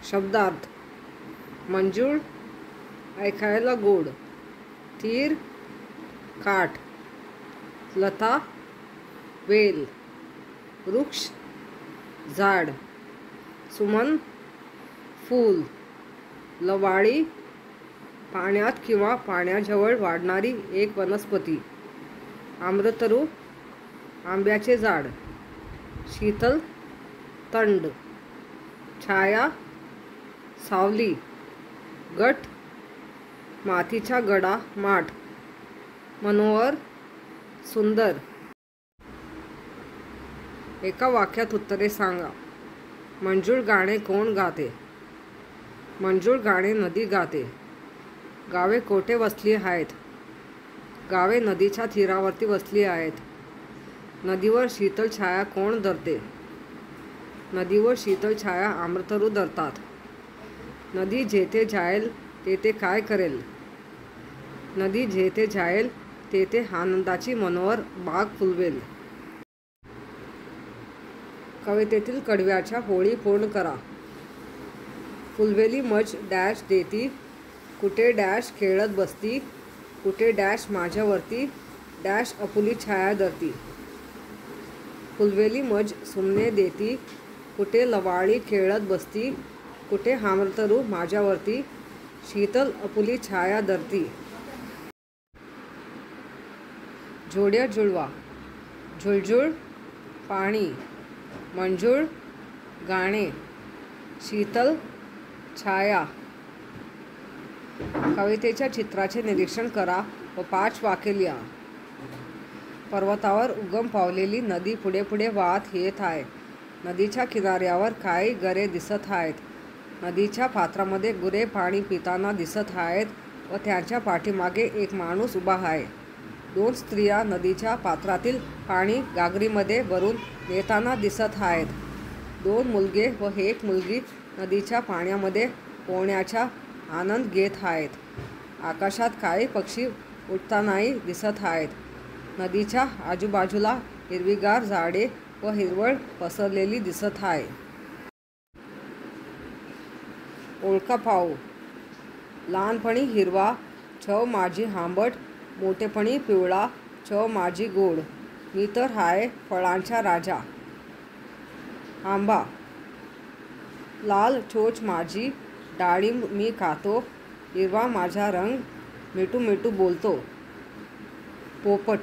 शब्दार्थ मंजूळ ऐकायला गोड, तीर काठ, लता वेल, वृक्ष झाड, सुमन फूल, लवाळी पाण्यात किंवा पाण्याजवळ वाढणारी एक वनस्पती, आम्रतरू आंब्याचे झाड, शीतल थंड, छाया सावली, गट मातीचा गडा माठ, मनोहर सुंदर. एका वाक्यात उत्तरे सांगा. मंजूळ गाणे कोण गाते? मंजूळ गाणे नदी गाते. गावे कोठे वसली आहेत? गावे नदीच्या तीरावरती वसली आहेत. नदीवर शीतल छाया कोण धरते? नदीवर शीतल छाया आम्रतरू धरतात. नदी जेथे जाईल तेथे काय करेल? नदी जेथे जाईल तेथे आनंदाची मनोहर बाग फुलवेल. कवितेतील कडव्याच्या ओळी पूर्ण करा. फुलवेली मज डॅश देती, कुठे डॅश खेळत बसती, कुठे डॅश माझ्यावरती डॅश आपुली छाया धरती. फुलवेली मज सुमने देती, कुठे लवाळी खेळत बसती, कुठे आम्रतरू माझ्यावरती शीतल आपुली छाया धरती. जोड्या जुळवा. झुळझुळ पाणी, मंजूळ गाणे, शीतल छाया. कवितेच्या चित्राचे निरीक्षण करा व 5 वाक्ये लिहा. पर्वतावर उगम पावलेली नदी पुढे पुढे वाहत येत आहे. नदीच्या किनाऱ्यावर काही घरे दिसत आहेत. नदीच्या पात्रामध्ये गुरे पाणी पिताना दिसत आहेत व त्यांच्या पाठीमागे एक माणूस उभा आहे. 2 स्त्रिया नदीच्या पात्रातील पाणी घागरीमध्ये भरून नेताना दिसत आहेत. 2 मुलगे व 1 मुलगी नदीच्या पाण्यामध्ये पोहण्याचा आनंद घेत आहेत. आकाशात काही पक्षी उडतानाही दिसत आहेत. नदीच्या आजूबाजूला हिरवीगार झाडे व हिरवळ पसरलेली दिसत आहे. ओळखा पाहू. लहानपणी हिरवा, चव माझी आंबट, मोठेपणी पिवळा, चव माझी गोड, मी तर आहे फळांचा राजा. आंबा. लाल चोच माझी, डाळिंब मी खातो, हिरवा माझा रंग, मिठू मिठू बोलतो. पोपट.